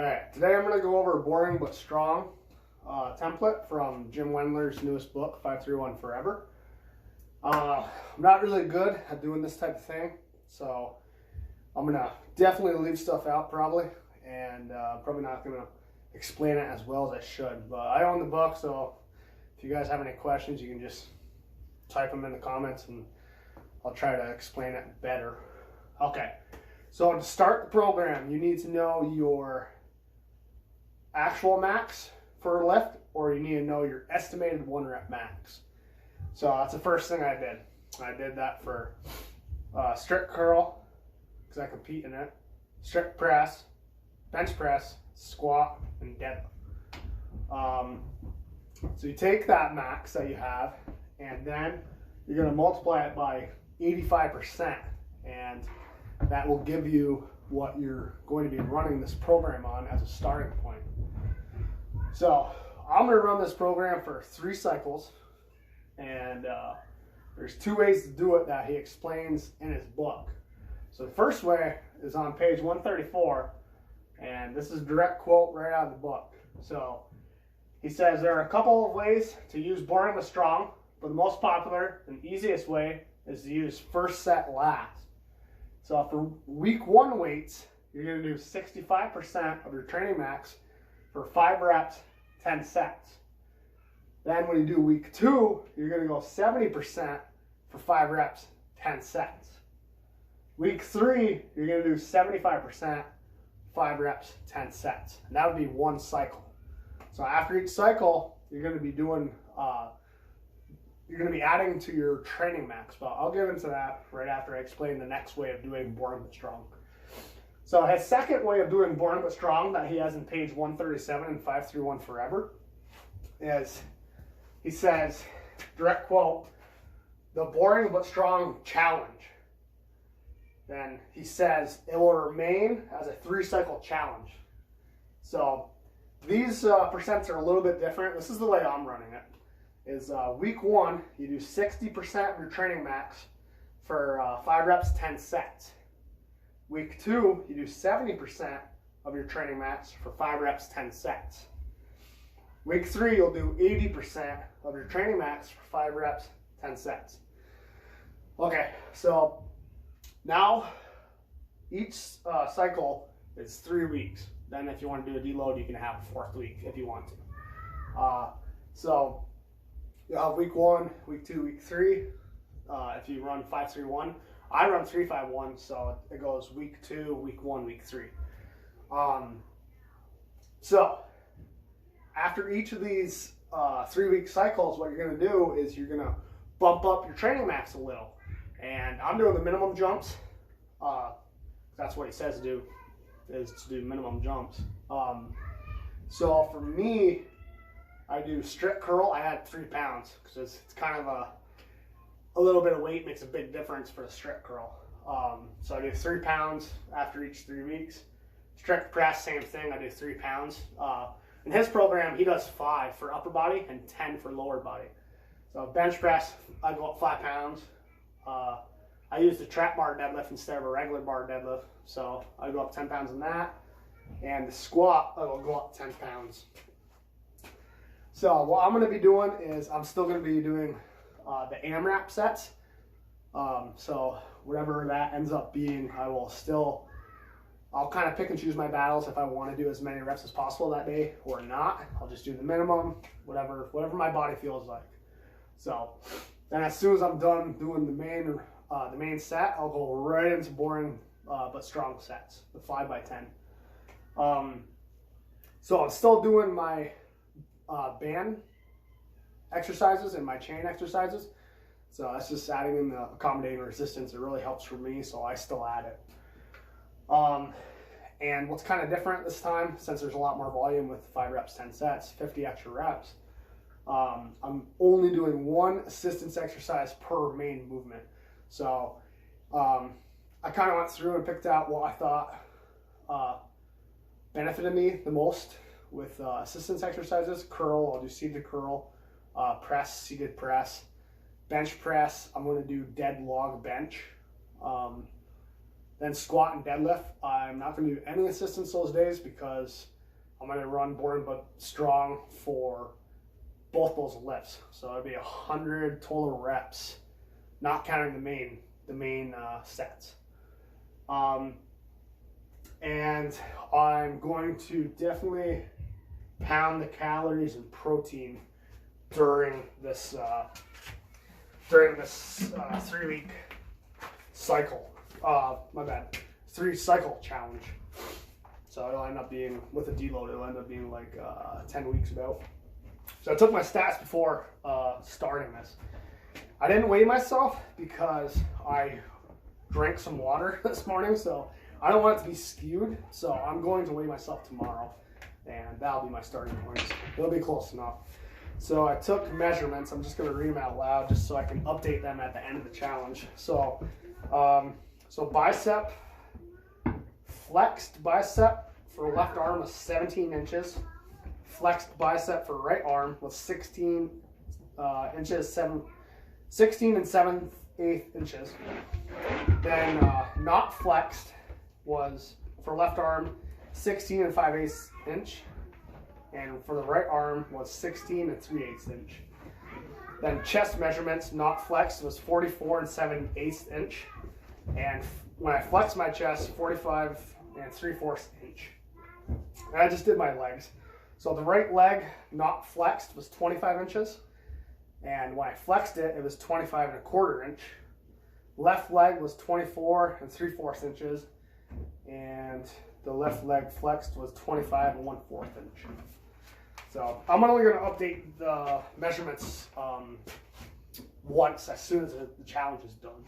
Alright, today I'm going to go over a boring but strong template from Jim Wendler's newest book, 531 Forever. I'm not really good at doing this type of thing, so I'm going to definitely leave stuff out probably, and probably not going to explain it as well as I should. But I own the book, so if you guys have any questions, you can just type them in the comments and I'll try to explain it better. Okay, so to start the program, you need to know your actual max for a lift, or you need to know your estimated 1 rep max. So that's the first thing I did. I did that for strict curl, because I compete in it, strict press, bench press, squat, and deadlift. So you take that max that you have, and then you're going to multiply it by 85%, and that will give you what you're going to be running this program on as a starting point. So I'm going to run this program for 3 cycles, and there's 2 ways to do it that he explains in his book. So the first way is on page 134, and this is a direct quote right out of the book. So he says there are a couple of ways to use boring but strong, but the most popular and easiest way is to use first set last. So for week 1 weights, you're going to do 65% of your training max for 5 reps, 10 sets. Then when you do week 2, you're going to go 70% for 5 reps, 10 sets. Week 3, you're going to do 75%, 5 reps, 10 sets. And that would be 1 cycle. So after each cycle, you're going to be doing, you're going to be adding to your training max. But I'll get into that right after I explain the next way of doing boring but strong. So his second way of doing boring but strong that he has in page 137 in 531 Forever is, he says, direct quote, the boring but strong challenge. Then he says it will remain as a 3-cycle challenge. So these percents are a little bit different. This is the way I'm running it. Is week 1, you do 60% of your training max for 5 reps, 10 sets. Week 2, you do 70% of your training max for 5 reps, 10 sets. Week 3, you'll do 80% of your training max for 5 reps, 10 sets. Okay, so now each cycle is 3 weeks. Then if you want to do a deload, you can have a 4th week if you want to. So you'll have week 1, week 2, week 3. If you run 5-3-1, I run 3-5-1, so it goes week 2, week 1, week 3. So after each of these 3-week cycles, what you're going to do is you're going to bump up your training max a little. And I'm doing the minimum jumps. That's what he says to do, is to do minimum jumps. So for me, I do strict curl. I add 3 pounds because it's kind of a little bit of weight makes a big difference for the strict curl. So I do 3 pounds after each 3 weeks. Strict press, same thing. I do 3 pounds. In his program, he does 5 for upper body and 10 for lower body. So bench press, I go up 5 pounds. I use the trap bar deadlift instead of a regular bar deadlift. So I go up 10 pounds in that. And the squat, I will go up 10 pounds. So what I'm going to be doing is I'm still going to be doing the AMRAP sets. So whatever that ends up being, I'll kind of pick and choose my battles if I want to do as many reps as possible that day or not. I'll just do the minimum, whatever my body feels like. So then as soon as I'm done doing the main set, I'll go right into boring but strong sets, the 5x10. So I'm still doing my band exercises and my chain exercises. So that's just adding in the accommodating resistance. It really helps for me, so I still add it. And what's kind of different this time, since there's a lot more volume with 5 reps, 10 sets, 50 extra reps, I'm only doing 1 assistance exercise per main movement. So I kind of went through and picked out what I thought benefited me the most with assistance exercises. Curl, I'll do seated curl. Press, seated press. Bench press, I'm going to do dead log bench. Then squat and deadlift. I'm not going to do any assistance those days because I'm going to run boring but strong for both those lifts. So it'll be 100 total reps, not counting the main sets. And I'm going to definitely pound the calories and protein during this 3-week cycle. 3 cycle challenge. So it'll end up being, with a deload, it'll end up being like 10 weeks about. So I took my stats before starting this. I didn't weigh myself because I drank some water this morning, so I don't want it to be skewed. So I'm going to weigh myself tomorrow, and that'll be my starting point. It'll be close enough. So I took measurements. I'm just going to read them out loud just so I can update them at the end of the challenge. So, bicep, flexed bicep for left arm was 17 inches. Flexed bicep for right arm was 16 inches, 16 and 7/8 inches. Then not flexed was for left arm 16 and 5/8 inch, and for the right arm was 16 and 3/8 inch. Then chest measurements not flexed was 44 and 7/8 inch, and when I flexed my chest, 45 and 3/4 inch. And I just did my legs. So the right leg not flexed was 25 inches, and when I flexed it, it was 25 1/4 inch. Left leg was 24 and 3/4 inches, and the left leg flexed was 25 and 1/4 inch. So I'm only going to update the measurements once as soon as the challenge is done.